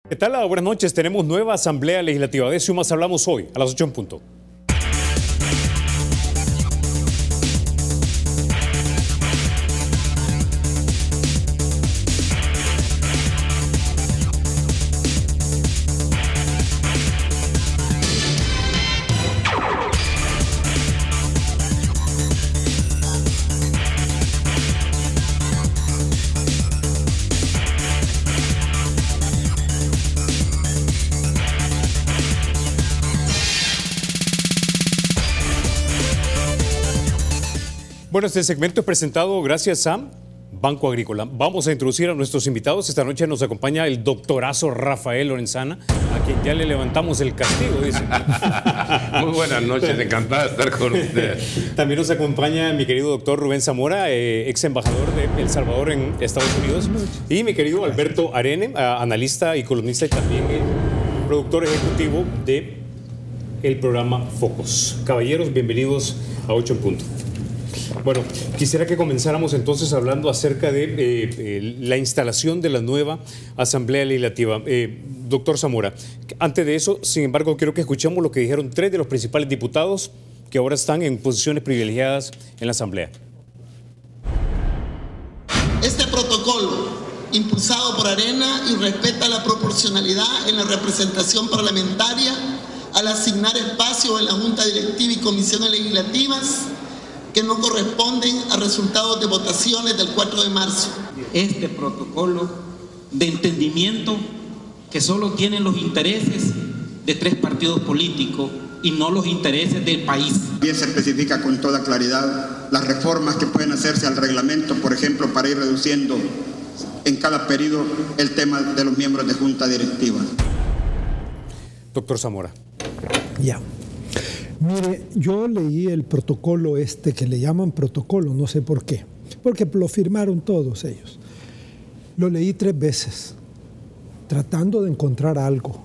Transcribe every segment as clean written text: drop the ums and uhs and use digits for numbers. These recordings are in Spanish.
¿Qué tal? Buenas noches. Tenemos nueva Asamblea Legislativa. De eso y más hablamos hoy, a las 8 en punto. Bueno, este segmento es presentado gracias a Banco Agrícola. Vamos a introducir a nuestros invitados. Esta noche nos acompaña el doctorazo Rafael Lorenzana, a quien ya le levantamos el castigo, dice. Muy buenas noches, encantada de estar con usted. También nos acompaña mi querido doctor Rubén Zamora, ex embajador de El Salvador en Estados Unidos. Y mi querido Alberto Arene, analista y columnista y también productor ejecutivo de el programa Focos. Caballeros, bienvenidos a 8 en punto. Bueno, quisiera que comenzáramos entonces hablando acerca de la instalación de la nueva Asamblea Legislativa. Doctor Zamora, antes de eso, sin embargo, quiero que escuchemos lo que dijeron 3 de los principales diputados que ahora están en posiciones privilegiadas en la Asamblea. Este protocolo, impulsado por Arena y respeta la proporcionalidad en la representación parlamentaria al asignar espacios en la Junta Directiva y comisiones legislativas que no corresponden a resultados de votaciones del 4 de marzo. Este protocolo de entendimiento que solo tienen los intereses de 3 partidos políticos y no los intereses del país. Bien se especifica con toda claridad las reformas que pueden hacerse al reglamento, por ejemplo, para ir reduciendo en cada periodo el tema de los miembros de junta directiva. Doctor Zamora. Ya. Mire, yo leí el protocolo que le llaman protocolo, no sé por qué, porque lo firmaron todos ellos. Lo leí 3 veces, tratando de encontrar algo.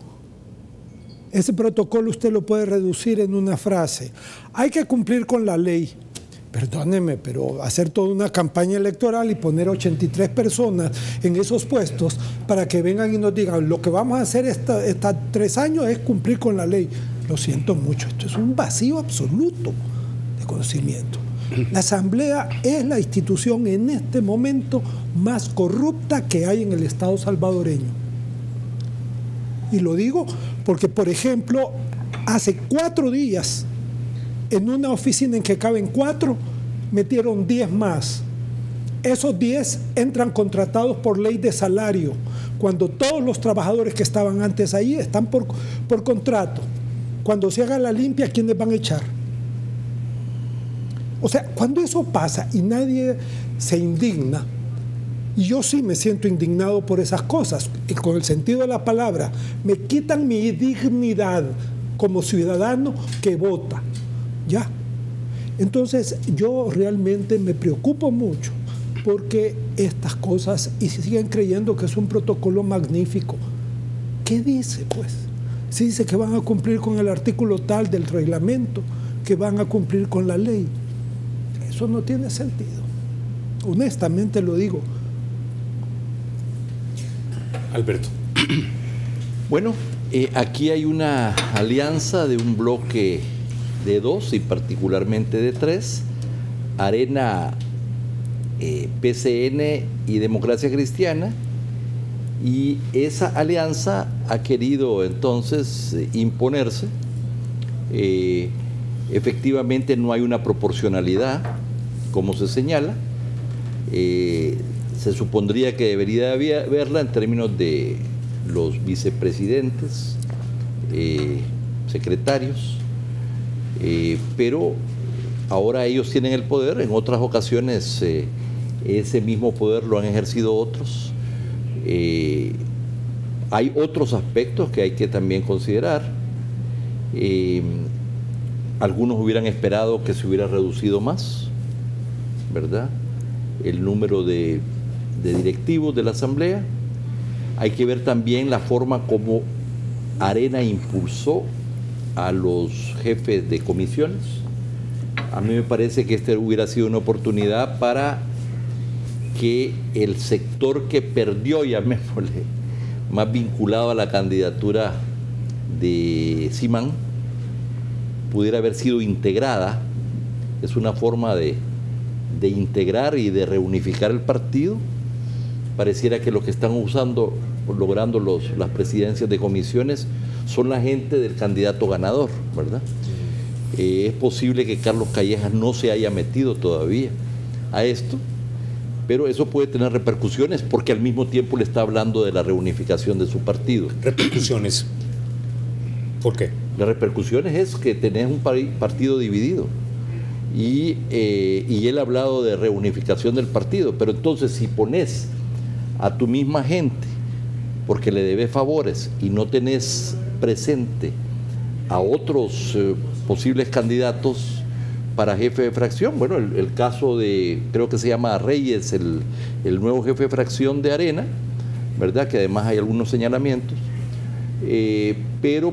Ese protocolo usted lo puede reducir en una frase: hay que cumplir con la ley. Perdóneme, pero hacer toda una campaña electoral y poner 83 personas en esos puestos para que vengan y nos digan lo que vamos a hacer estos 3 años es cumplir con la ley. Lo siento mucho, esto es un vacío absoluto de conocimiento. La Asamblea es la institución en este momento más corrupta que hay en el Estado salvadoreño. Y lo digo porque, por ejemplo, hace 4 días, en una oficina en que caben 4, metieron 10 más. Esos 10 entran contratados por ley de salario, cuando todos los trabajadores que estaban antes ahí están por contrato. Cuando se haga la limpia, ¿quiénes van a echar? O sea, cuando eso pasa y nadie se indigna, y yo sí me siento indignado por esas cosas, y con el sentido de la palabra, me quitan mi dignidad como ciudadano que vota, ¿ya? Entonces, yo realmente me preocupo mucho porque estas cosas, y siguen creyendo que es un protocolo magnífico. ¿Qué dice, pues? Si dice que van a cumplir con el artículo tal del reglamento, que van a cumplir con la ley. Eso no tiene sentido. Honestamente lo digo. Alberto. Bueno, aquí hay una alianza de un bloque de 2 y particularmente de 3, Arena, PCN y Democracia Cristiana, y esa alianza ha querido entonces imponerse. Efectivamente no hay una proporcionalidad, como se señala. Se supondría que debería haberla en términos de los vicepresidentes, secretarios, pero ahora ellos tienen el poder. En otras ocasiones ese mismo poder lo han ejercido otros. Hay otros aspectos que hay que también considerar. Algunos hubieran esperado que se hubiera reducido más, ¿verdad?, el número de directivos de la Asamblea. Hay que ver también la forma como Arena impulsó a los jefes de comisiones. A mí me parece que esta hubiera sido una oportunidad para que el sector que perdió, llamémosle, más vinculado a la candidatura de Simán, pudiera haber sido integrada. Es una forma de integrar y de reunificar el partido. Pareciera que los que están logrando las presidencias de comisiones son la gente del candidato ganador, ¿verdad? Es posible que Carlos Callejas no se haya metido todavía a esto, pero eso puede tener repercusiones porque al mismo tiempo le está hablando de la reunificación de su partido. ¿Repercusiones? ¿Por qué? Las repercusiones es que tenés un partido dividido y él ha hablado de reunificación del partido, pero entonces si pones a tu misma gente porque le debes favores y no tenés presente a otros posibles candidatos para jefe de fracción, bueno, el caso de, creo que se llama Reyes, el nuevo jefe de fracción de Arena, ¿verdad? Que además hay algunos señalamientos, pero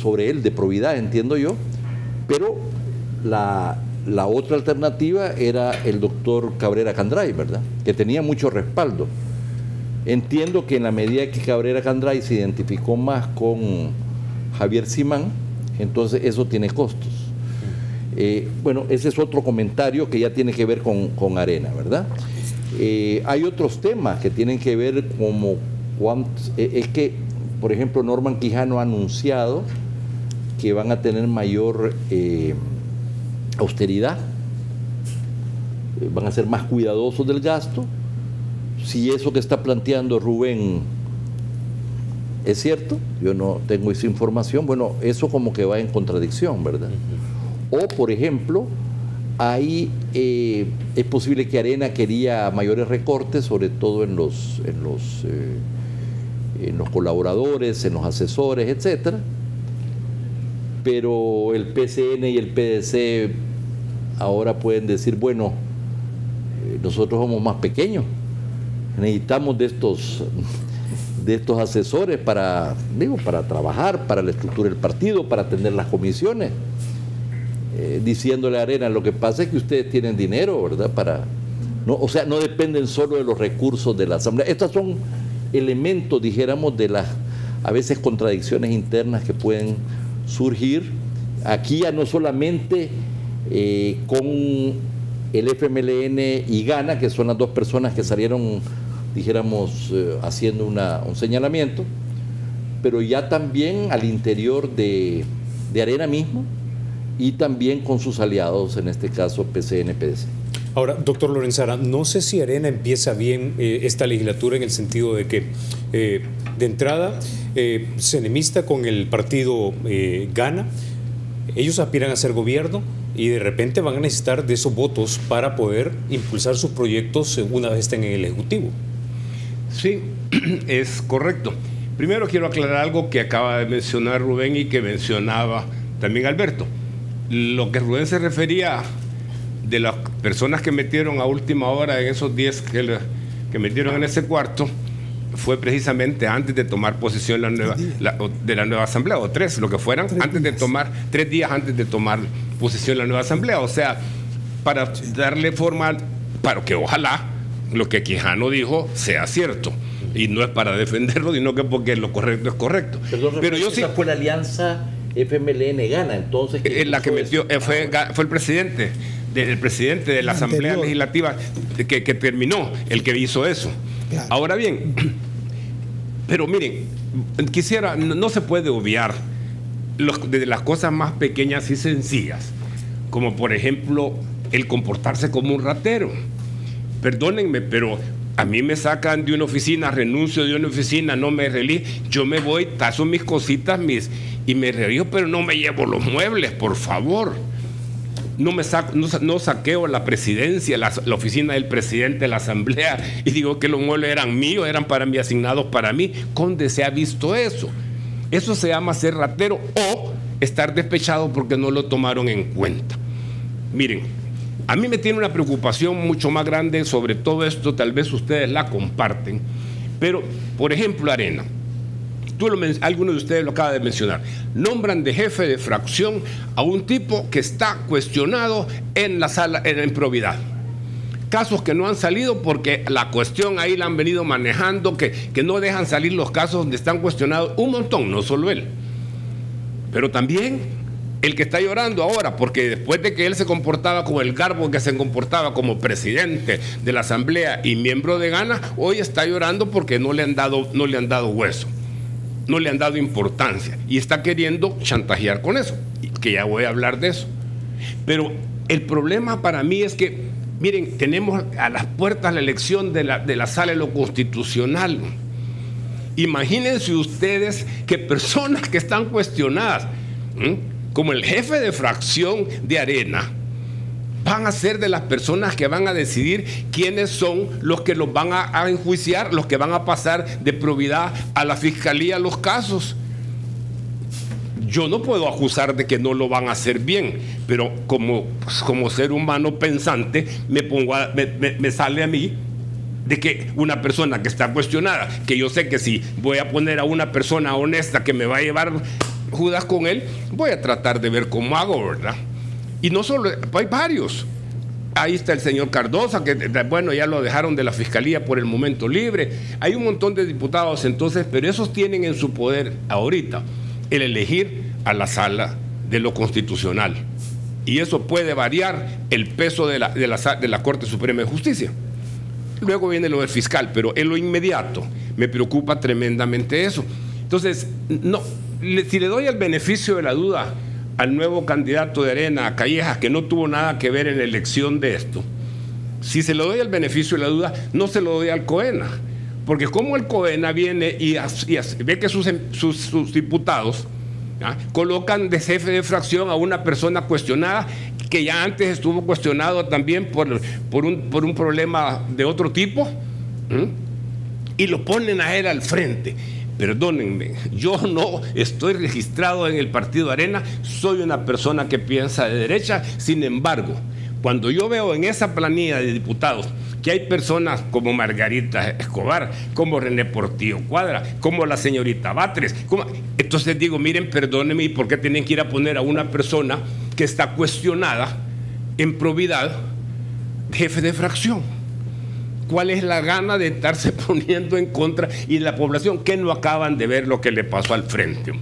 sobre él de probidad, entiendo yo, pero la otra alternativa era el doctor Cabrera Candray, ¿verdad? Que tenía mucho respaldo. Entiendo que en la medida que Cabrera Candray se identificó más con Javier Simán, entonces eso tiene costos. Bueno, ese es otro comentario que ya tiene que ver con Arena, ¿verdad? Hay otros temas que tienen que ver como es que, por ejemplo, Norman Quijano ha anunciado que van a tener mayor austeridad, van a ser más cuidadosos del gasto. Si eso que está planteando Rubén es cierto, yo no tengo esa información, bueno, eso como que va en contradicción, ¿verdad? O, por ejemplo, es posible que Arena quería mayores recortes, sobre todo en los colaboradores, en los asesores, etcétera, pero el PCN y el PDC ahora pueden decir, bueno, nosotros somos más pequeños, necesitamos de estos asesores para trabajar, para la estructura del partido, para atender las comisiones, diciéndole a Arena, lo que pasa es que ustedes tienen dinero, ¿verdad? O sea, no dependen solo de los recursos de la Asamblea. Estos son elementos, dijéramos, de las a veces contradicciones internas que pueden surgir. Aquí ya no solamente con el FMLN y Gana, que son las dos personas que salieron, dijéramos, haciendo un señalamiento, pero ya también al interior de Arena mismo y también con sus aliados, en este caso PCN-PDC. Ahora, doctor Lorenzana, no sé si Arena empieza bien esta legislatura en el sentido de que, de entrada, se enemista con el partido Gana, ellos aspiran a ser gobierno y de repente van a necesitar de esos votos para poder impulsar sus proyectos una vez estén en el Ejecutivo. Sí, es correcto. Primero quiero aclarar algo que acaba de mencionar Rubén y que mencionaba también Alberto. Lo que Rubén se refería de las personas que metieron a última hora en esos 10 que metieron en ese cuarto fue precisamente antes de tomar posesión de la nueva asamblea, o 3, lo que fueran, 3 días antes de tomar posesión de la nueva asamblea. O sea, para darle forma, para que ojalá lo que Quijano dijo sea cierto. Y no es para defenderlo, sino que porque lo correcto es correcto. Perdón, pero yo esa fue la alianza FMLN-Gana, entonces. La que metió, fue el presidente. Del presidente de la Asamblea Legislativa que terminó, el que hizo eso. Claro. Ahora bien, pero miren, no se puede obviar de las cosas más pequeñas y sencillas, como por ejemplo el comportarse como un ratero. Perdónenme, pero a mí me sacan de una oficina, renuncio de una oficina, no me relijo, yo me voy, tazo mis cositas y me relijo, pero no me llevo los muebles, por favor. No saqueo la presidencia, la oficina del presidente de la asamblea y digo que los muebles eran míos, eran para mí, asignados para mí. ¿Dónde se ha visto eso? Eso se llama ser ratero o estar despechado porque no lo tomaron en cuenta. Miren, a mí me tiene una preocupación mucho más grande sobre todo esto, tal vez ustedes la comparten, pero por ejemplo Arena, algunos de ustedes lo acaban de mencionar, nombran de jefe de fracción a un tipo que está cuestionado en la sala, en probidad. casos que no han salido porque la cuestión ahí la han venido manejando, que no dejan salir los casos donde están cuestionados un montón, no solo él, pero también el que está llorando ahora, porque después de que él se comportaba como el garbo que se comportaba como presidente de la Asamblea y miembro de Gana, hoy está llorando porque no le han dado hueso, no le han dado importancia y está queriendo chantajear con eso, que ya voy a hablar de eso. Pero el problema para mí es que, miren, tenemos a las puertas la elección de la Sala de lo Constitucional. Imagínense ustedes que personas que están cuestionadas, como el jefe de fracción de Arena, van a ser de las personas que van a decidir quiénes son los que los van a enjuiciar, los que van a pasar de probidad a la fiscalía los casos. Yo no puedo acusar de que no lo van a hacer bien, pero como ser humano pensante me sale a mí de que una persona que está cuestionada, que yo sé que si voy a poner a una persona honesta que me va a llevar Judas con él, voy a tratar de ver cómo hago, ¿verdad? Y no solo, hay varios. Ahí está el señor Cardosa, que bueno, ya lo dejaron de la fiscalía por el momento libre. Hay un montón de diputados entonces, pero esos tienen en su poder ahorita el elegir a la Sala de lo Constitucional. Y eso puede variar el peso de la Corte Suprema de Justicia. Luego viene lo del fiscal, pero en lo inmediato me preocupa tremendamente eso. Entonces, si le doy el beneficio de la duda al nuevo candidato de Arena, a Callejas, que no tuvo nada que ver en la elección de esto, si se lo doy el beneficio de la duda, no se lo doy al COENA, porque como el COENA viene y ve que sus diputados colocan de jefe de fracción a una persona cuestionada que ya antes estuvo cuestionado también por un problema de otro tipo, y lo ponen a él al frente. Perdónenme, yo no estoy registrado en el Partido Arena, soy una persona que piensa de derecha. Sin embargo, cuando yo veo en esa planilla de diputados que hay personas como Margarita Escobar, como René Portillo Cuadra, como la señorita Batres, entonces digo, miren, perdónenme, ¿y por qué tienen que ir a poner a una persona que está cuestionada en probidad jefe de fracción? ¿Cuál es la gana de estarse poniendo en contra? Y la población que no acaban de ver lo que le pasó al frente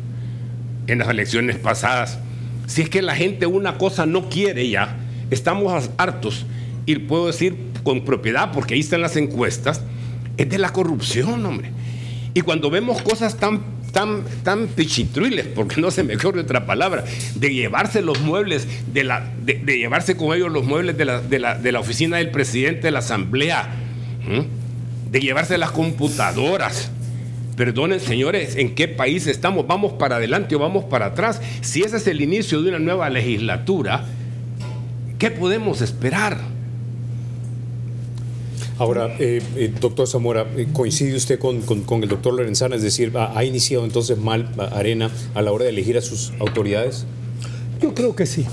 en las elecciones pasadas. Si es que la gente una cosa no quiere ya, estamos hartos, y puedo decir con propiedad, porque ahí están las encuestas, es de la corrupción, hombre. Y cuando vemos cosas tan pichitruiles, porque no se me ocurre otra palabra, de llevarse los muebles, de llevarse con ellos los muebles de la oficina del presidente de la Asamblea, de llevarse las computadoras. Perdonen, señores, ¿en qué país estamos? ¿Vamos para adelante o vamos para atrás? Si ese es el inicio de una nueva legislatura, ¿qué podemos esperar? Ahora, doctor Zamora, ¿coincide usted con el doctor Lorenzana? Es decir, ¿ha iniciado entonces mal Arena a la hora de elegir a sus autoridades? Yo creo que sí,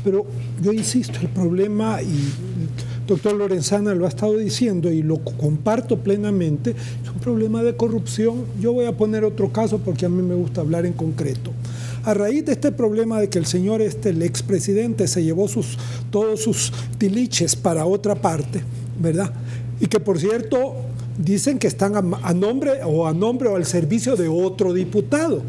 pero yo insisto, el problema, y el doctor Lorenzana lo ha estado diciendo y lo comparto plenamente, es un problema de corrupción. Yo voy a poner otro caso porque a mí me gusta hablar en concreto. A raíz de este problema de que el señor el expresidente se llevó todos sus tiliches para otra parte, ¿verdad? Y que, por cierto, dicen que están a nombre o al servicio de otro diputado.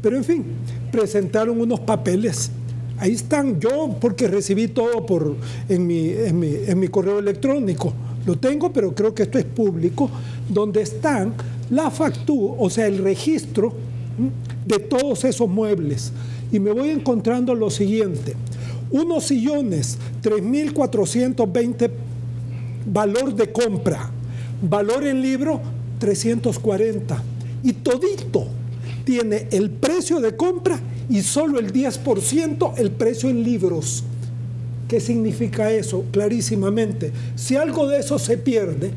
Pero, en fin, presentaron unos papeles. Ahí están, yo porque recibí todo en mi correo electrónico. Lo tengo, pero creo que esto es público, donde están la factura, o sea, el registro de todos esos muebles. Y me voy encontrando lo siguiente: unos sillones, 3.420 valor de compra, valor en libro, 340. Y todito tiene el precio de compra y solo el 10% el precio en libros. ¿Qué significa eso? Clarísimamente, si algo de eso se pierde,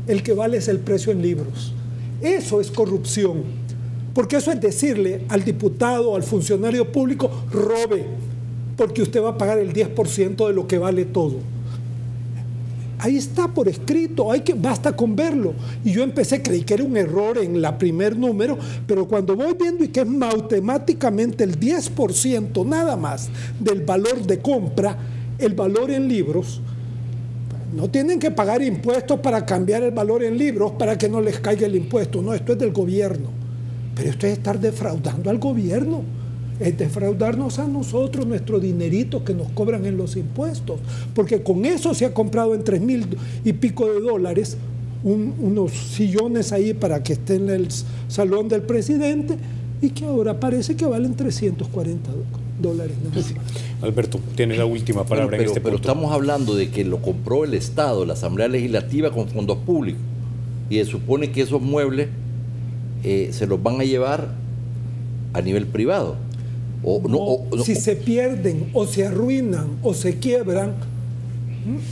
el que vale es el precio en libros. Eso es corrupción. Porque eso es decirle al diputado, al funcionario público, robe, porque usted va a pagar el 10% de lo que vale todo. Ahí está por escrito, basta con verlo. Y yo creí que era un error en la primer número, pero cuando voy viendo y que es matemáticamente el 10% nada más del valor de compra, el valor en libros, no tienen que pagar impuestos para cambiar el valor en libros para que no les caiga el impuesto. No, esto es del gobierno. Pero esto es estar defraudando al gobierno. Es defraudarnos a nosotros, nuestro dinerito que nos cobran en los impuestos. Porque con eso se ha comprado en $3,000 y pico unos sillones ahí para que estén en el salón del presidente y que ahora parece que valen $340. Sí. Alberto, tiene la última palabra en este punto. Pero estamos hablando de que lo compró el Estado, la Asamblea Legislativa, con fondos públicos. Y se supone que esos muebles se los van a llevar a nivel privado. Si se pierden o se arruinan o se quiebran,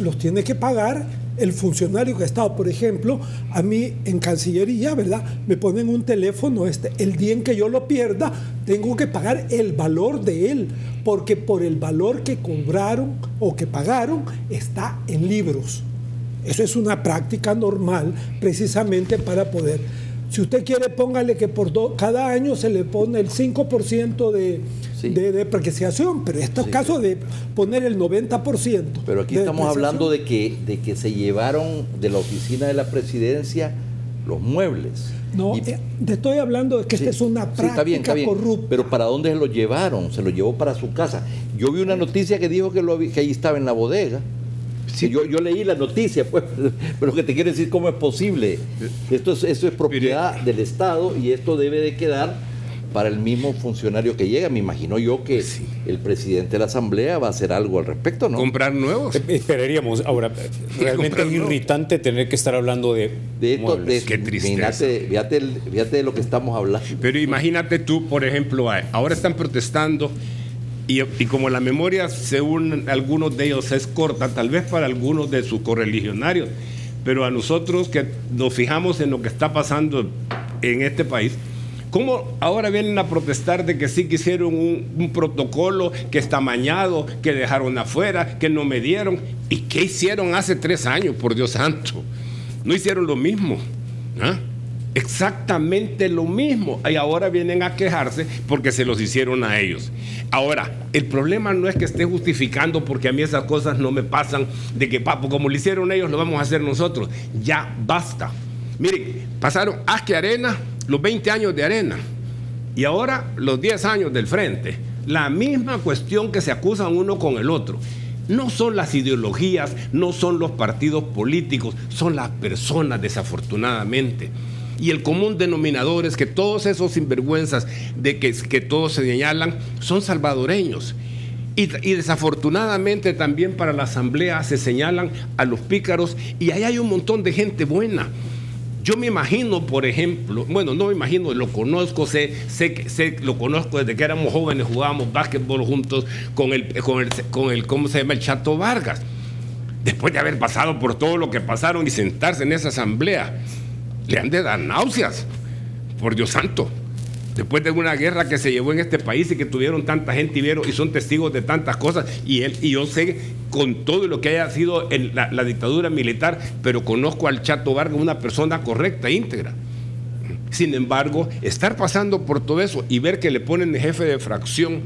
los tiene que pagar el funcionario que ha estado. Por ejemplo, a mí en Cancillería, ¿verdad?, me ponen un teléfono el día en que yo lo pierda, tengo que pagar el valor de él, porque por el valor que cobraron o que pagaron está en libros. Eso es una práctica normal, precisamente para poder... Si usted quiere, póngale que cada año se le pone el 5% de depreciación, pero en estos casos de poner el 90%. Pero aquí estamos hablando de que se llevaron de la oficina de la presidencia los muebles. No, te estoy hablando de que esta es una práctica corrupta. Pero ¿para dónde se lo llevaron? Se lo llevó para su casa. Yo vi una noticia que dijo que ahí estaba en la bodega. Sí, yo leí la noticia, pues, pero que te quiero decir cómo es posible. Eso es propiedad del Estado y esto debe de quedar para el mismo funcionario que llega. Me imagino yo que el presidente de la Asamblea va a hacer algo al respecto, ¿no? Comprar nuevos. Esperaríamos. Ahora, realmente es irritante tener que estar hablando de esto. Qué tristeza. Fíjate de lo que estamos hablando. Pero imagínate tú, por ejemplo, ahora están protestando. Y como la memoria, según algunos de ellos, es corta, tal vez para algunos de sus correligionarios, pero a nosotros que nos fijamos en lo que está pasando en este país, ¿cómo ahora vienen a protestar de que sí quisieron un protocolo que está amañado, que dejaron afuera, que no me dieron? ¿Y qué hicieron hace 3 años, por Dios santo? No hicieron lo mismo, ¿ah? Exactamente lo mismo, y ahora vienen a quejarse porque se los hicieron a ellos. Ahora, el problema no es que esté justificando, porque a mí esas cosas no me pasan, de que papo, como lo hicieron ellos, lo vamos a hacer nosotros. Ya basta. Miren, pasaron que Arena, los 20 años de Arena, y ahora los 10 años del Frente. La misma cuestión que se acusan uno con el otro. No son las ideologías, no son los partidos políticos, son las personas, desafortunadamente. Y el común denominador es que todos esos sinvergüenzas de que todos se señalan son salvadoreños. Y desafortunadamente también para la Asamblea se señalan a los pícaros, y ahí hay un montón de gente buena. Yo me imagino, por ejemplo, bueno, no me imagino, lo conozco, lo conozco desde que éramos jóvenes, jugábamos básquetbol juntos con el ¿cómo se llama? El Chato Vargas. Después de haber pasado por todo lo que pasaron y sentarse en esa asamblea, le han de dar náuseas, por Dios santo. Después de una guerra que se llevó en este país y que tuvieron tanta gente y son testigos de tantas cosas, y yo sé con todo lo que haya sido en la dictadura militar, pero conozco al Chato Vargas, una persona correcta, íntegra. Sin embargo, estar pasando por todo eso y ver que le ponen de jefe de fracción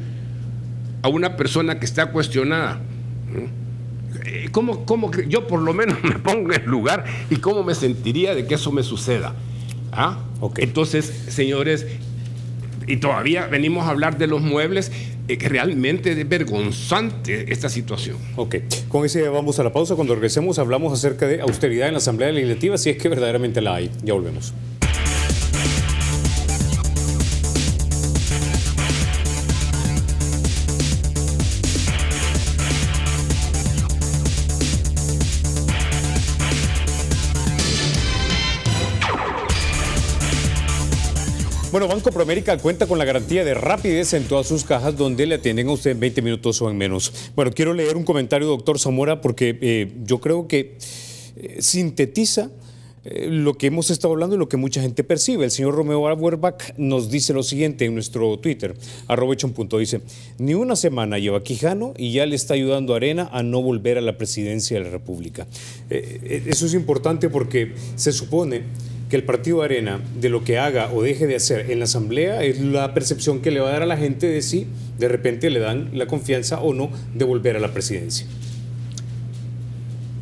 a una persona que está cuestionada, ¿cómo yo por lo menos me pongo en el lugar y cómo me sentiría de que eso me suceda? ¿Ah? Okay. Entonces, señores, y todavía venimos a hablar de los muebles, que realmente es vergonzante esta situación. Ok, con ese vamos a la pausa. Cuando regresemos hablamos acerca de austeridad en la Asamblea Legislativa, si es que verdaderamente la hay. Ya volvemos. Bueno, Banco Proamérica cuenta con la garantía de rapidez en todas sus cajas, donde le atienden a usted en 20 minutos o en menos. Bueno, quiero leer un comentario, doctor Zamora, porque yo creo que sintetiza lo que hemos estado hablando y lo que mucha gente percibe. El señor Romeo Auerbach nos dice lo siguiente en nuestro Twitter, @hecho1punto, dice: ni una semana lleva Quijano y ya le está ayudando a Arena a no volver a la presidencia de la República. Eso es importante porque se supone que el partido Arena, de lo que haga o deje de hacer en la Asamblea, es la percepción que le va a dar a la gente de si de repente le dan la confianza o no de volver a la presidencia.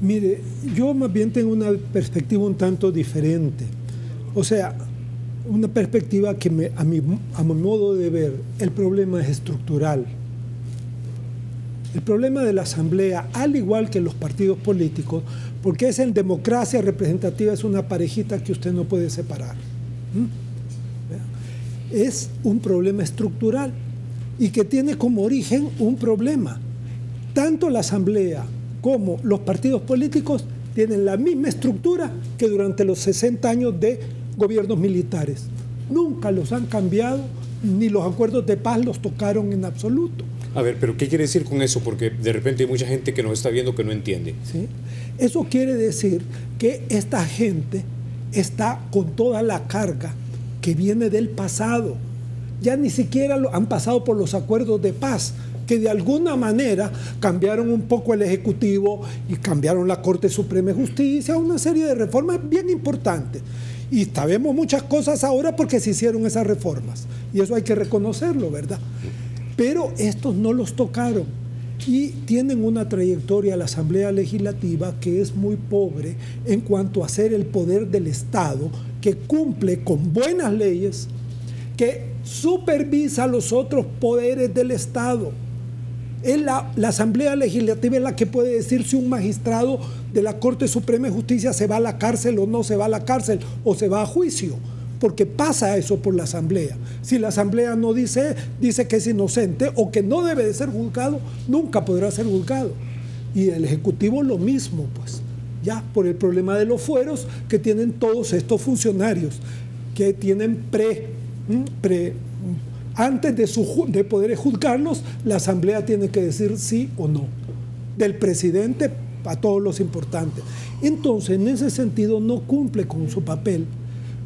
Mire, yo más bien tengo una perspectiva un tanto diferente. O sea, una perspectiva que a mi modo de ver, el problema es estructural. El problema de la Asamblea, al igual que los partidos políticos, porque es en democracia representativa, es una parejita que usted no puede separar. Es un problema estructural y que tiene como origen un problema. Tanto la Asamblea como los partidos políticos tienen la misma estructura que durante los 60 años de gobiernos militares. Nunca los han cambiado, ni los acuerdos de paz los tocaron en absoluto. A ver, pero ¿qué quiere decir con eso? Porque de repente hay mucha gente que nos está viendo que no entiende. ¿Sí? Eso quiere decir que esta gente está con toda la carga que viene del pasado. Ya ni siquiera han pasado por los acuerdos de paz, que de alguna manera cambiaron un poco el Ejecutivo y cambiaron la Corte Suprema de Justicia, una serie de reformas bien importantes. Y sabemos muchas cosas ahora porque se hicieron esas reformas. Y eso hay que reconocerlo, ¿verdad? Pero estos no los tocaron y tienen una trayectoria, la Asamblea Legislativa, que es muy pobre en cuanto a ser el poder del Estado, que cumple con buenas leyes, que supervisa los otros poderes del Estado. La Asamblea Legislativa es la que puede decir si un magistrado de la Corte Suprema de Justicia se va a la cárcel o no se va a la cárcel o se va a juicio. Porque pasa eso por la Asamblea. Si la Asamblea no dice que es inocente o que no debe de ser juzgado, nunca podrá ser juzgado. Y el Ejecutivo lo mismo, pues, ya por el problema de los fueros que tienen todos estos funcionarios, que tienen antes de poder juzgarlos, la Asamblea tiene que decir sí o no. Del presidente a todos los importantes. Entonces, en ese sentido, no cumple con su papel.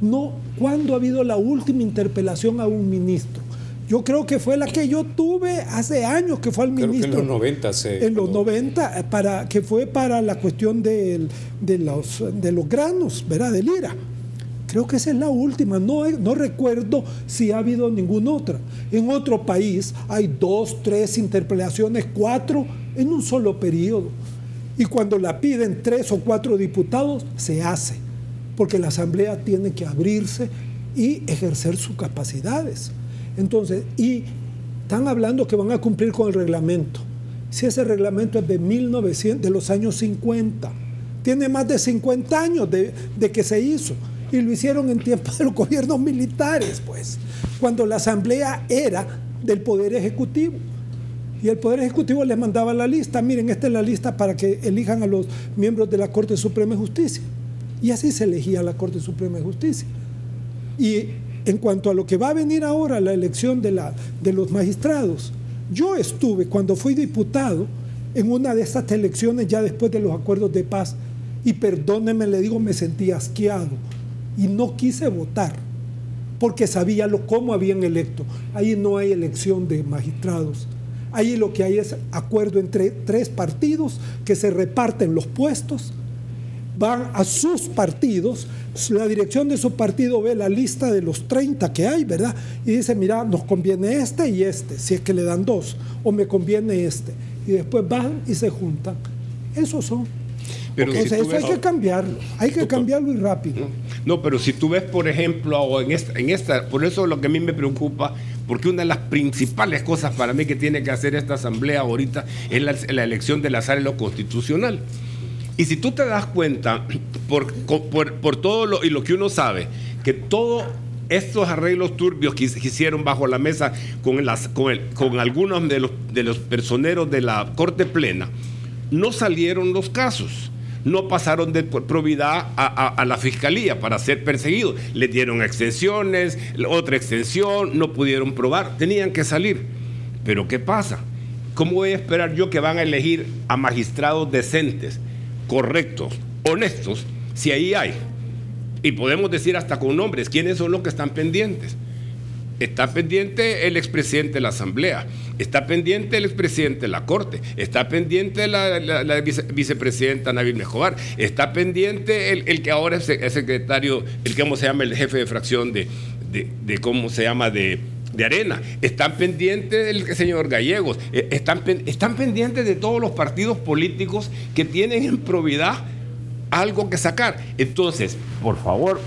No, ¿cuándo ha habido la última interpelación a un ministro? Yo creo que fue la que yo tuve hace años, que fue al ministro. Creo que en los 90. En los 90, que fue para la cuestión de los granos, ¿verdad? Del IRA. Creo que esa es la última. No recuerdo si ha habido ninguna otra. En otro país hay 2, 3 interpelaciones, 4 en un solo periodo. Y cuando la piden 3 o 4 diputados, se hace. Porque la Asamblea tiene que abrirse y ejercer sus capacidades. Entonces, y están hablando que van a cumplir con el reglamento. Si ese reglamento es de los años 50, tiene más de 50 años de que se hizo. Y lo hicieron en tiempo de los gobiernos militares, pues, cuando la Asamblea era del Poder Ejecutivo. Y el Poder Ejecutivo les mandaba la lista. Miren, esta es la lista para que elijan a los miembros de la Corte Suprema de Justicia. Y así se elegía la Corte Suprema de Justicia. Y en cuanto a lo que va a venir ahora, la elección de los magistrados, yo estuve, cuando fui diputado, en una de estas elecciones ya después de los acuerdos de paz, y perdónenme, le digo, me sentí asqueado y no quise votar porque sabía cómo habían electo. Ahí no hay elección de magistrados. Ahí lo que hay es acuerdo entre 3 partidos que se reparten los puestos, van a sus partidos, la dirección de su partido ve la lista de los 30 que hay, ¿verdad? Y dice, mira, nos conviene este y este, si es que le dan 2, o me conviene este. Y después van y se juntan. Esos son. Pero si eso hay que cambiarlo, cambiarlo y rápido. No, pero si tú ves, por ejemplo, en esta, por eso lo que a mí me preocupa, porque una de las principales cosas para mí que tiene que hacer esta Asamblea ahorita es la elección de la sala de lo constitucional. Y si tú te das cuenta, por todo lo que uno sabe, que todos estos arreglos turbios que hicieron bajo la mesa con algunos de los personeros de la Corte Plena, no salieron los casos, no pasaron de probidad a la Fiscalía para ser perseguidos. Les dieron extensiones, otra extensión, no pudieron probar, tenían que salir. Pero ¿qué pasa? ¿Cómo voy a esperar yo que van a elegir a magistrados decentes, correctos, honestos, si ahí hay? Y podemos decir hasta con nombres quiénes son los que están pendientes. Está pendiente el expresidente de la Asamblea, está pendiente el expresidente de la Corte, está pendiente la vicepresidenta Nabil Mejobar, está pendiente el que ahora es secretario, el jefe de fracción de de Arena, están pendientes del señor Gallegos, están pendientes de todos los partidos políticos que tienen en probidad algo que sacar. Entonces, por favor,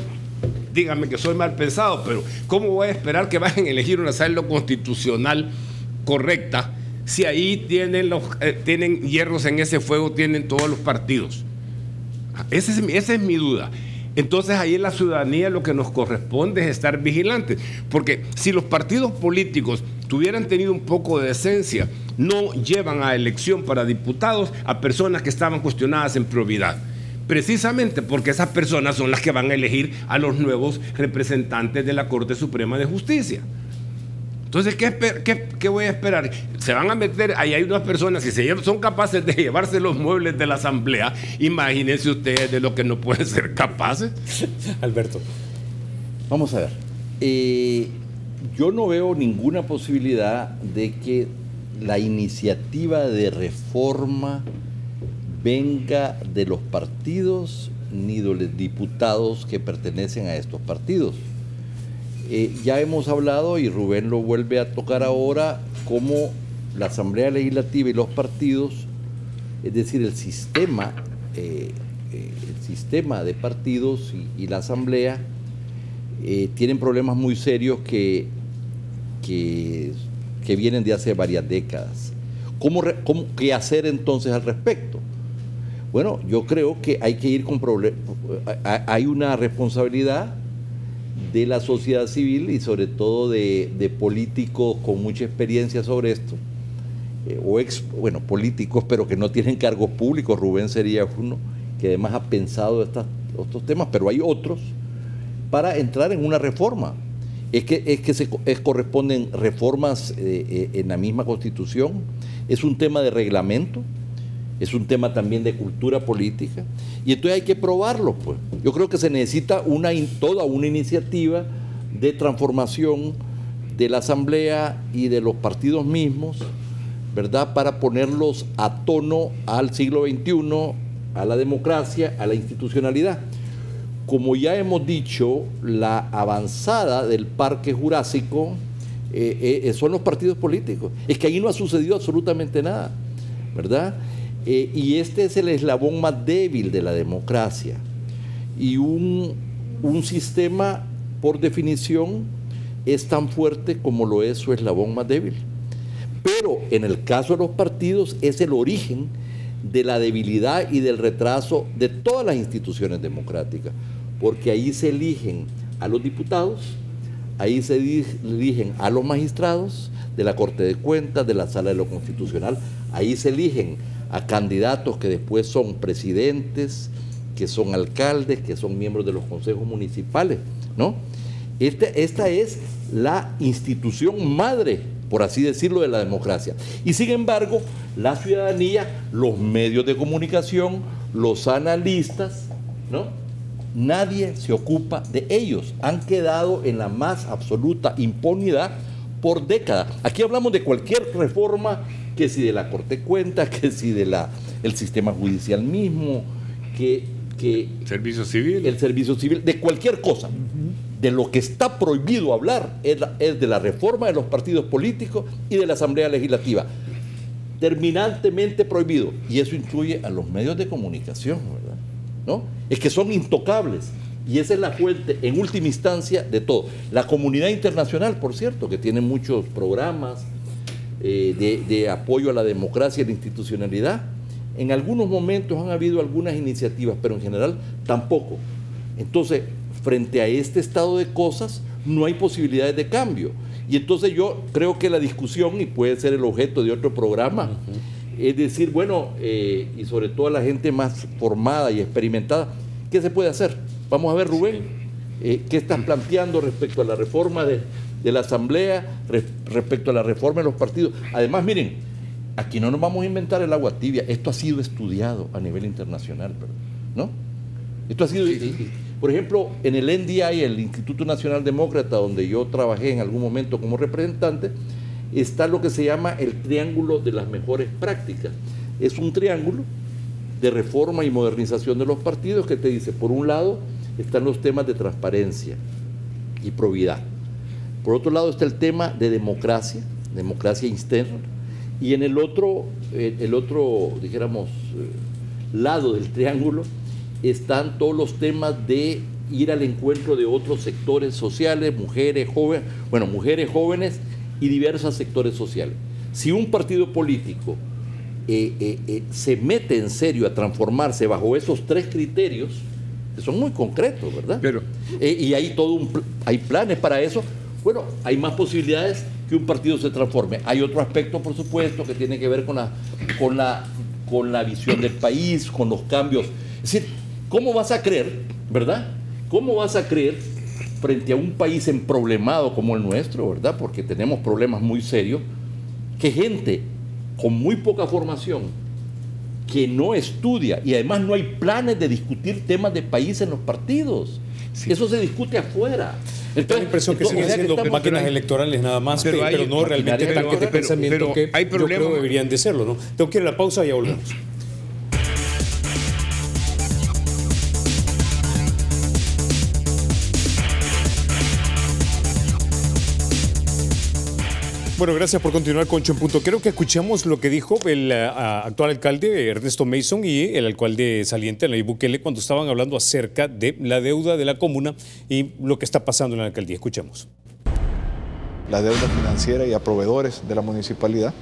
díganme que soy mal pensado, pero ¿cómo voy a esperar que vayan a elegir una sala constitucional correcta si ahí tienen hierros en ese fuego, tienen todos los partidos? Esa es mi duda. Entonces ahí en la ciudadanía lo que nos corresponde es estar vigilantes, porque si los partidos políticos tuvieran tenido un poco de decencia, no llevan a elección para diputados a personas que estaban cuestionadas en probidad, precisamente porque esas personas son las que van a elegir a los nuevos representantes de la Corte Suprema de Justicia. Entonces, ¿qué voy a esperar? Se van a meter, ahí hay unas personas, si son capaces de llevarse los muebles de la Asamblea, imagínense ustedes de lo que no pueden ser capaces. Alberto. Vamos a ver. Yo no veo ninguna posibilidad de que la iniciativa de reforma venga de los partidos ni de los diputados que pertenecen a estos partidos. Ya hemos hablado, y Rubén lo vuelve a tocar ahora, cómo la Asamblea Legislativa y los partidos, es decir, el sistema de partidos y la Asamblea tienen problemas muy serios que vienen de hace varias décadas. ¿Qué hacer entonces al respecto? Bueno, yo creo que hay que ir con problemas. Hay una responsabilidad de la sociedad civil y sobre todo de políticos con mucha experiencia sobre esto, políticos pero que no tienen cargos públicos. Rubén sería uno que además ha pensado estos temas, pero hay otros, para entrar en una reforma. Corresponden reformas en la misma Constitución, es un tema de reglamento, es un tema también de cultura política, y entonces hay que probarlo, pues. Yo creo que se necesita toda una iniciativa de transformación de la Asamblea y de los partidos mismos, ¿verdad?, para ponerlos a tono al siglo XXI, a la democracia, a la institucionalidad. Como ya hemos dicho, la avanzada del Parque Jurásico son los partidos políticos. Es que ahí no ha sucedido absolutamente nada, ¿verdad? Y este es el eslabón más débil de la democracia. Y un sistema, por definición, es tan fuerte como lo es su eslabón más débil. Pero en el caso de los partidos es el origen de la debilidad y del retraso de todas las instituciones democráticas, porque ahí se eligen a los diputados, ahí se eligen a los magistrados de la Corte de Cuentas, de la Sala de lo Constitucional, ahí se eligen a candidatos que después son presidentes, que son alcaldes, que son miembros de los consejos municipales, ¿no? Esta es la institución madre, por así decirlo, de la democracia. Y sin embargo, la ciudadanía, los medios de comunicación, los analistas, ¿no?, nadie se ocupa de ellos. Han quedado en la más absoluta impunidad por décadas. Aquí hablamos de cualquier reforma, que si de la Corte de Cuentas, que si del sistema judicial mismo, servicio civil. El servicio civil, de cualquier cosa. De lo que está prohibido hablar es de la reforma de los partidos políticos y de la Asamblea Legislativa. Terminantemente prohibido. Y eso incluye a los medios de comunicación, ¿verdad?, ¿no? Es que son intocables. Y esa es la fuente, en última instancia, de todo. La comunidad internacional, por cierto, que tiene muchos programas de apoyo a la democracia y la institucionalidad. En algunos momentos han habido algunas iniciativas, pero en general tampoco. Entonces, frente a este estado de cosas, no hay posibilidades de cambio. Y entonces yo creo que la discusión, y puede ser el objeto de otro programa, es decir, bueno, y sobre todo a la gente más formada y experimentada, ¿qué se puede hacer? Vamos a ver, Rubén, ¿qué estás planteando respecto a la reforma de la Asamblea, respecto a la reforma de los partidos? Además, miren, aquí no nos vamos a inventar el agua tibia, esto ha sido estudiado a nivel internacional, ¿no? Esto ha sido, por ejemplo, en el NDI, el Instituto Nacional Demócrata, donde yo trabajé en algún momento como representante, está lo que se llama el triángulo de las mejores prácticas. Es un triángulo de reforma y modernización de los partidos que te dice, por un lado, están los temas de transparencia y probidad. Por otro lado está el tema de democracia interna, y en el otro dijéramos, lado del triángulo están todos los temas de ir al encuentro de otros sectores sociales, mujeres jóvenes y diversos sectores sociales. Si un partido político se mete en serio a transformarse bajo esos 3 criterios, que son muy concretos, ¿verdad? Y hay hay planes para eso. Bueno, hay más posibilidades que un partido se transforme. Hay otro aspecto, por supuesto, que tiene que ver con la visión del país, con los cambios. Es decir, ¿cómo vas a creer, verdad? ¿Cómo vas a creer frente a un país emproblemado como el nuestro, verdad? Porque tenemos problemas muy serios, que gente con muy poca formación, que no estudia, y además no hay planes de discutir temas de país en los partidos. Sí. Eso se discute afuera. Entonces, la impresión que siguen siendo máquinas electorales nada más, pero no realmente tanques de pensamiento que yo creo deberían de serlo, ¿no? Tengo que ir a la pausa y ya volvemos. Bueno, gracias por continuar con Concho en Punto. Creo que escuchamos lo que dijo el actual alcalde Ernesto Mason y el alcalde saliente, Nayib Bukele, cuando estaban hablando acerca de la deuda de la comuna y lo que está pasando en la alcaldía. Escuchemos. La deuda financiera y a proveedores de la municipalidad,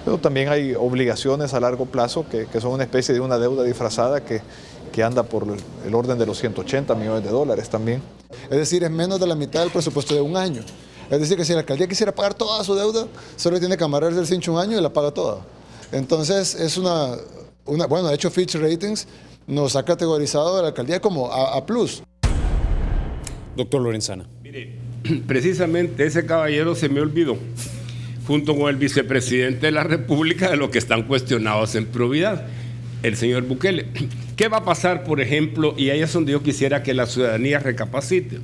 pero también hay obligaciones a largo plazo que son una especie de una deuda disfrazada que anda por el orden de los 180 millones de dólares también. Es decir, es menos de la mitad del presupuesto de un año. Es decir, que si la alcaldía quisiera pagar toda su deuda, solo tiene que amarrarse el cincho un año y la paga toda. Entonces, es bueno, de hecho Fitch Ratings nos ha categorizado a la alcaldía como A+. Doctor Lorenzana. Mire, precisamente ese caballero se me olvidó, junto con el vicepresidente de la República, de los que están cuestionados en probidad, el señor Bukele. ¿Qué va a pasar, por ejemplo? Y ahí es donde yo quisiera que la ciudadanía recapacite.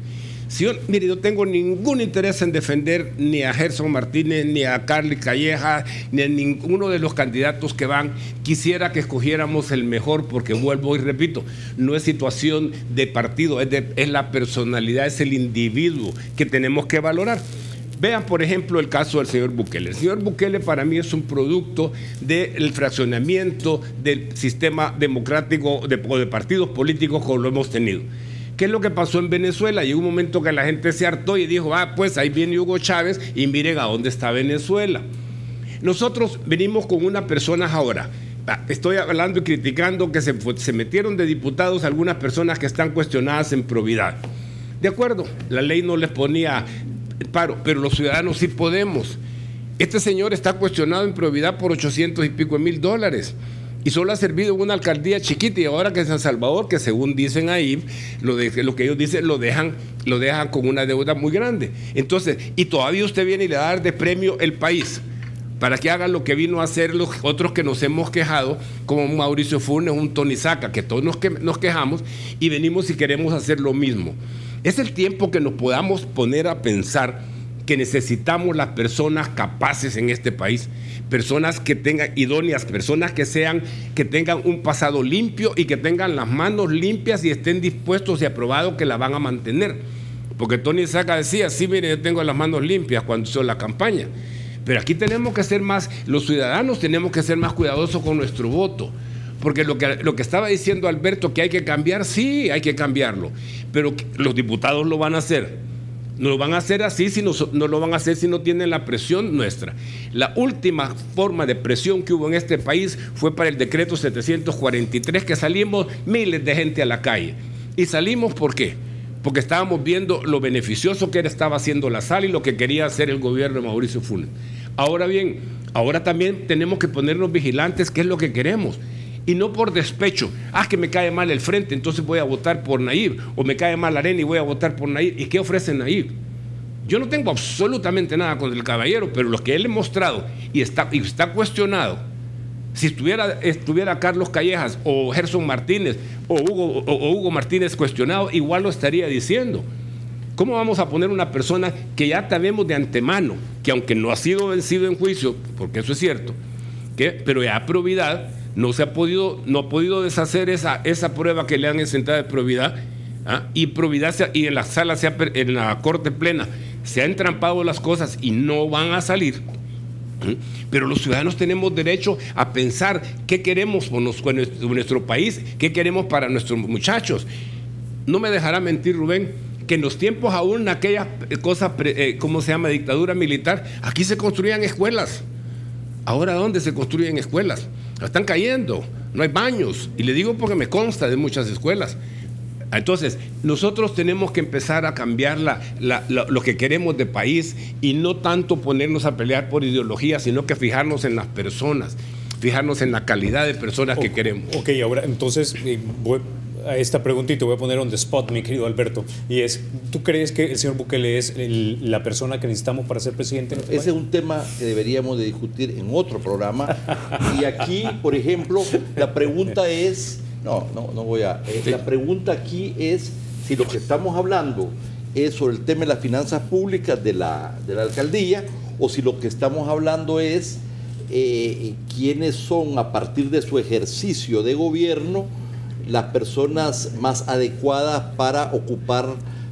Mire, yo tengo ningún interés en defender ni a Gerson Martínez, ni a Carly Calleja, ni a ninguno de los candidatos que van. Quisiera que escogiéramos el mejor, porque vuelvo y repito, no es situación de partido, es la personalidad, es el individuo que tenemos que valorar. Vean, por ejemplo, el caso del señor Bukele. El señor Bukele para mí es un producto del fraccionamiento del sistema democrático o de partidos políticos como lo hemos tenido. ¿Qué es lo que pasó en Venezuela? Llegó un momento que la gente se hartó y dijo, pues ahí viene Hugo Chávez y miren a dónde está Venezuela. Nosotros venimos con unas personas ahora. Estoy hablando y criticando que se metieron de diputados algunas personas que están cuestionadas en probidad. De acuerdo, la ley no les ponía paro, pero los ciudadanos sí podemos. Este señor está cuestionado en probidad por 800 y pico mil dólares. Y solo ha servido en una alcaldía chiquita, y ahora que es San Salvador, que según dicen ahí, lo que ellos dicen, lo dejan con una deuda muy grande. Entonces, y todavía usted viene y le va a dar de premio el país, para que hagan lo que vino a hacer los otros que nos hemos quejado, como Mauricio Funes, un Tony Saca, que todos nos quejamos, y venimos y queremos hacer lo mismo. Es el tiempo que nos podamos poner a pensar que necesitamos las personas capaces en este país, personas que tengan idóneas, personas que tengan un pasado limpio y que tengan las manos limpias y estén dispuestos y aprobados que la van a mantener. Porque Tony Saca decía, sí, mire, yo tengo las manos limpias cuando hizo la campaña. Pero aquí tenemos que ser más, los ciudadanos tenemos que ser más cuidadosos con nuestro voto. Porque lo que estaba diciendo Alberto, que hay que cambiar, sí, hay que cambiarlo. Pero los diputados lo van a hacer. No lo van a hacer así, no lo van a hacer si no tienen la presión nuestra. La última forma de presión que hubo en este país fue para el decreto 743, que salimos miles de gente a la calle. ¿Y salimos por qué? Porque estábamos viendo lo beneficioso que estaba haciendo la sala y lo que quería hacer el gobierno de Mauricio Funes. Ahora bien, ahora también tenemos que ponernos vigilantes qué es lo que queremos. Y no por despecho, que me cae mal el frente, entonces voy a votar por Nayib, o me cae mal Arena y voy a votar por Nayib. ¿Y qué ofrece Nayib? Yo no tengo absolutamente nada con el caballero, pero lo que él ha mostrado y está cuestionado, si estuviera Carlos Callejas o Gerson Martínez o Hugo Martínez cuestionado, igual lo estaría diciendo. ¿Cómo vamos a poner una persona que ya sabemos de antemano, que aunque no ha sido vencido en juicio, porque eso es cierto, pero ya a probidad, no ha podido deshacer esa prueba que le han sentado de probidad, y probidad y en la sala, en la Corte Plena, se han entrampado las cosas y no van a salir. Pero los ciudadanos tenemos derecho a pensar qué queremos por nuestro país, qué queremos para nuestros muchachos. No me dejará mentir Rubén, que en los tiempos aún aquellas cosas, ¿cómo se llama?, dictadura militar, aquí se construían escuelas. Ahora, ¿dónde se construyen escuelas? Están cayendo, no hay baños. Y le digo porque me consta de muchas escuelas. Entonces, nosotros tenemos que empezar a cambiar lo que queremos de país y no tanto ponernos a pelear por ideología, sino que fijarnos en las personas, fijarnos en la calidad de personas que queremos. Ok, ahora entonces voy a esta preguntita, voy a poner on the spot, mi querido Alberto, y es, ¿tú crees que el señor Bukele es la persona que necesitamos para ser presidente? Ese es un tema que deberíamos de discutir en otro programa. Y aquí, por ejemplo, la pregunta es... No voy a... La pregunta aquí es si lo que estamos hablando es sobre el tema de las finanzas públicas de la alcaldía, o si lo que estamos hablando es quiénes son, a partir de su ejercicio de gobierno, las personas más adecuadas para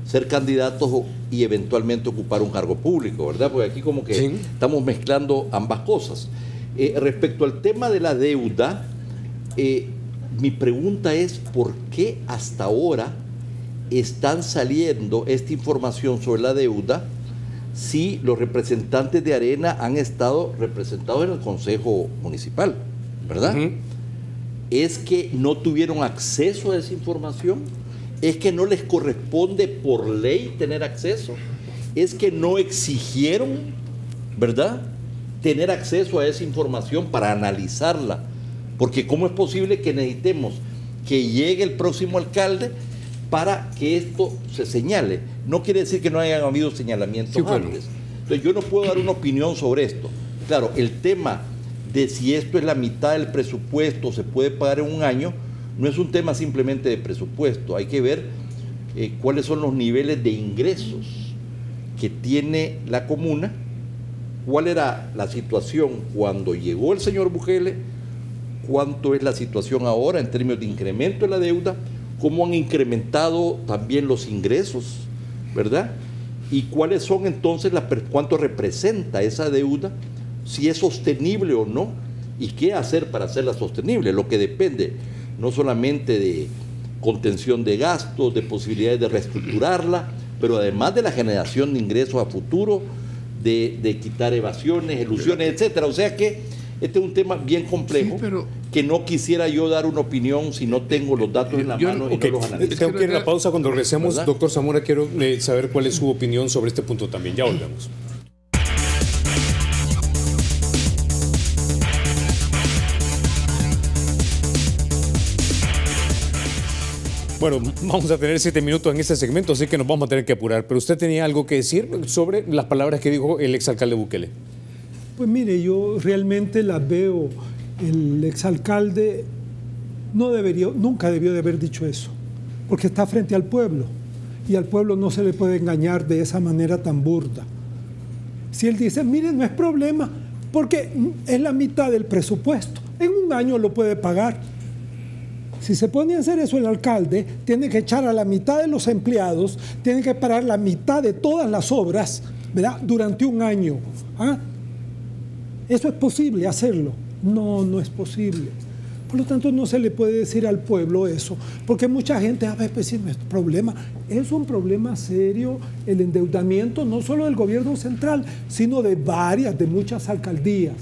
ser candidatos y eventualmente ocupar un cargo público, ¿verdad? Porque aquí como que estamos mezclando ambas cosas. Respecto al tema de la deuda, mi pregunta es ¿por qué hasta ahora están saliendo esta información sobre la deuda si los representantes de Arena han estado representados en el Consejo Municipal, ¿verdad? ¿Es que no tuvieron acceso a esa información? ¿Es que no les corresponde por ley tener acceso? ¿Es que no exigieron, ¿verdad?, tener acceso a esa información para analizarla? Porque ¿cómo es posible que necesitemos que llegue el próximo alcalde para que esto se señale? No quiere decir que no hayan habido señalamientos antes. Entonces yo no puedo dar una opinión sobre esto. Claro, el tema de si esto es la mitad del presupuesto, se puede pagar en un año, no es un tema simplemente de presupuesto. Hay que ver cuáles son los niveles de ingresos que tiene la comuna, cuál era la situación cuando llegó el señor Bukele, cuánto es la situación ahora en términos de incremento de la deuda, cómo han incrementado también los ingresos, ¿verdad? Y cuáles son entonces, cuánto representa esa deuda, si es sostenible o no, y qué hacer para hacerla sostenible, lo que depende no solamente de contención de gastos, de posibilidades de reestructurarla, pero además de la generación de ingresos a futuro, de quitar evasiones, elusiones, etcétera. O sea que este es un tema bien complejo, que no quisiera yo dar una opinión si no tengo los datos en la mano y no los analizo. Tengo que ir a la pausa. Cuando regresemos, ¿verdad? Doctor Zamora, quiero saber cuál es su opinión sobre este punto también. Ya volvemos. Bueno, vamos a tener 7 minutos en este segmento, así que nos vamos a tener que apurar. Pero usted tenía algo que decir sobre las palabras que dijo el exalcalde Bukele. Pues mire, yo realmente las veo. El exalcalde nunca debió de haber dicho eso, porque está frente al pueblo, y al pueblo no se le puede engañar de esa manera tan burda. Si él dice, mire, no es problema, porque es la mitad del presupuesto, en un año lo puede pagar. Si se pone a hacer eso el alcalde, tiene que echar a la mitad de los empleados, tiene que parar la mitad de todas las obras, ¿verdad?, durante un año. ¿Ah? ¿Eso es posible hacerlo? No, no es posible. Por lo tanto, no se le puede decir al pueblo eso, porque mucha gente, a ver, pues, no es problema. Es un problema serio el endeudamiento, no solo del gobierno central, sino de muchas alcaldías.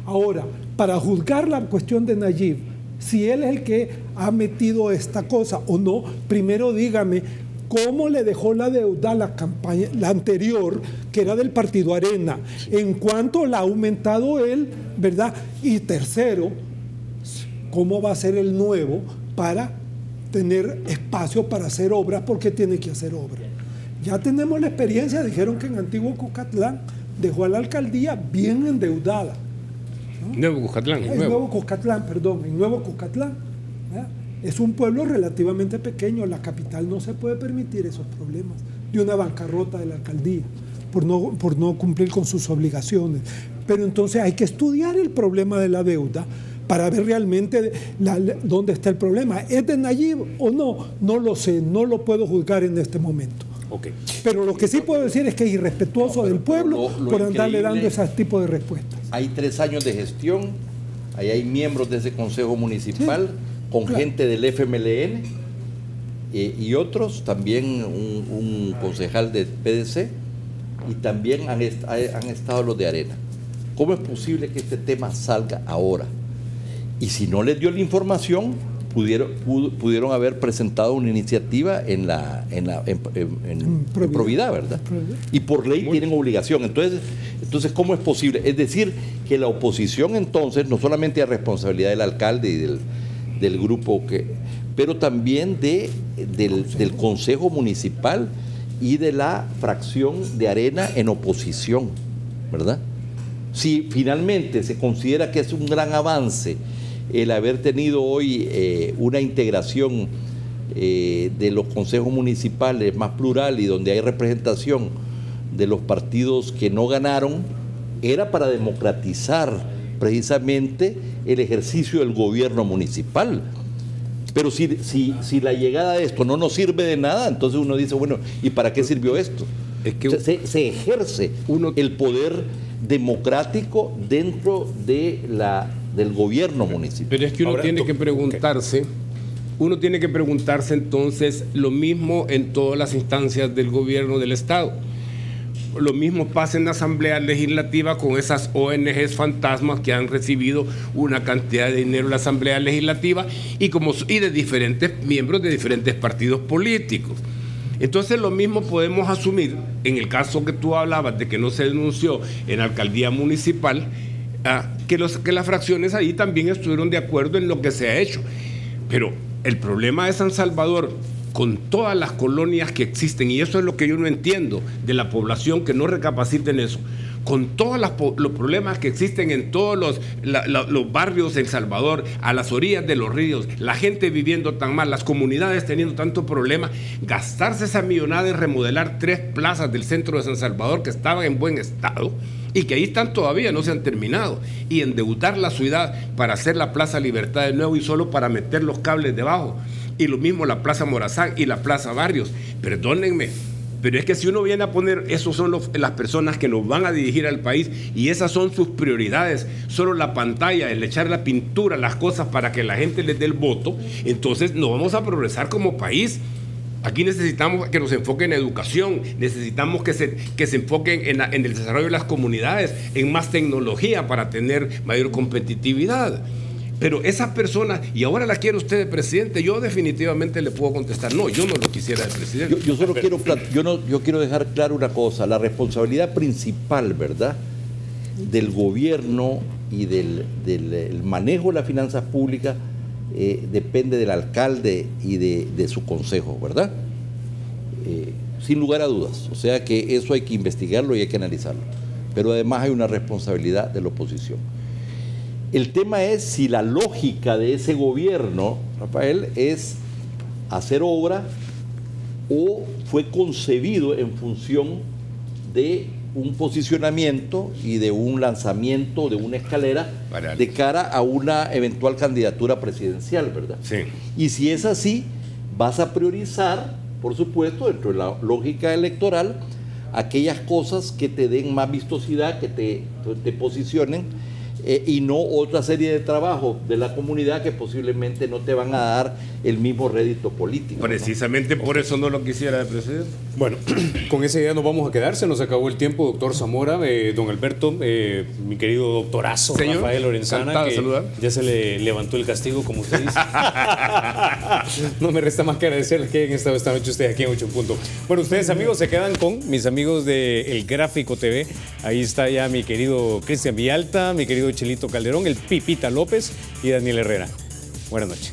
Ahora, para juzgar la cuestión de Nayib, si él es el que ha metido esta cosa o no, primero dígame cómo le dejó la deuda la anterior, que era del partido Arena, en cuánto la ha aumentado él, ¿verdad? Y tercero, cómo va a ser el nuevo para tener espacio para hacer obras, porque tiene que hacer obras. Ya tenemos la experiencia, dijeron que en Antiguo Cuscatlán dejó a la alcaldía bien endeudada. ¿No? Nuevo Cuscatlán. En Nuevo Cuscatlán, perdón, en Nuevo Cuscatlán. ¿Verdad? Es un pueblo relativamente pequeño, la capital no se puede permitir esos problemas de una bancarrota de la alcaldía por no cumplir con sus obligaciones. Pero entonces hay que estudiar el problema de la deuda para ver realmente dónde está el problema. ¿Es de Nayib o no? No lo sé, no lo puedo juzgar en este momento. Okay. Pero lo que sí puedo decir es que es irrespetuoso del pueblo por andarle dando ese tipo de respuestas. Hay 3 años de gestión, ahí hay miembros de ese consejo municipal, con gente del FMLN y otros, también un concejal del PDC, y también han estado los de Arena. ¿Cómo es posible que este tema salga ahora? Y si no les dio la información, pudieron haber presentado una iniciativa en probidad, ¿verdad? Y por ley tienen obligación. Entonces, ¿cómo es posible? Es decir, que la oposición entonces no solamente es responsabilidad del alcalde y del grupo, pero también del Consejo Municipal y de la fracción de Arena en oposición, ¿verdad? Si finalmente se considera que es un gran avance el haber tenido hoy una integración de los consejos municipales más plural y donde hay representación de los partidos que no ganaron, era para democratizar precisamente el ejercicio del gobierno municipal. Pero si la llegada de esto no nos sirve de nada, entonces uno dice, bueno, ¿y para qué sirvió esto? Es que se ejerce el poder democrático dentro del gobierno municipal. Pero es que uno tiene que preguntarse, entonces lo mismo en todas las instancias del gobierno del Estado. Lo mismo pasa en la Asamblea Legislativa con esas ONGs fantasmas que han recibido una cantidad de dinero en la Asamblea Legislativa y de diferentes miembros de diferentes partidos políticos. Entonces lo mismo podemos asumir en el caso que tú hablabas de que no se denunció en la alcaldía municipal, que las fracciones ahí también estuvieron de acuerdo en lo que se ha hecho. Pero el problema de San Salvador, con todas las colonias que existen, y eso es lo que yo no entiendo de la población que no recapacita en eso, con todos los problemas que existen en todos los barrios de El Salvador, a las orillas de los ríos, la gente viviendo tan mal, las comunidades teniendo tanto problema, gastarse esa millonada en remodelar 3 plazas del centro de San Salvador que estaban en buen estado y que ahí están todavía, no se han terminado, y endeudar la ciudad para hacer la Plaza Libertad de nuevo y solo para meter los cables debajo. Y lo mismo la Plaza Morazán y la Plaza Barrios. Perdónenme, pero es que si uno viene a poner, esos son las personas que nos van a dirigir al país y esas son sus prioridades, solo la pantalla, el echar la pintura, las cosas para que la gente les dé el voto, entonces no vamos a progresar como país. Aquí necesitamos que nos enfoquen en educación, necesitamos que se enfoquen en el desarrollo de las comunidades, en más tecnología para tener mayor competitividad. Pero esas personas, y ahora la quiere usted de presidente, yo definitivamente le puedo contestar, no, yo no lo quisiera de presidente. Yo quiero dejar claro una cosa, la responsabilidad principal, ¿verdad?, del gobierno y del manejo de las finanzas públicas depende del alcalde y de su consejo, ¿verdad? Sin lugar a dudas, o sea que eso hay que investigarlo y hay que analizarlo, pero además hay una responsabilidad de la oposición. El tema es si la lógica de ese gobierno, Rafael, es hacer obra o fue concebido en función de un posicionamiento y de un lanzamiento de una escalera de cara a una eventual candidatura presidencial, ¿verdad? Sí. Y si es así, vas a priorizar, por supuesto, dentro de la lógica electoral, aquellas cosas que te den más vistosidad, que te posicionen, y no otra serie de trabajos de la comunidad que posiblemente no te van a dar el mismo rédito político. Precisamente, ¿no? Por eso no lo quisiera de presidente. Bueno, con esa idea nos vamos a quedar, se nos acabó el tiempo, doctor Zamora, don Alberto, mi querido doctorazo, señor Rafael Lorenzana, que ya se le levantó el castigo, como usted dice. No me resta más que agradecerles que hayan estado esta noche ustedes aquí en 8 en Punto. Bueno, ustedes amigos se quedan con mis amigos de El Gráfico TV, ahí está ya mi querido Cristian Villalta, mi querido Chelito Calderón, el Pipita López y Daniel Herrera. Buenas noches.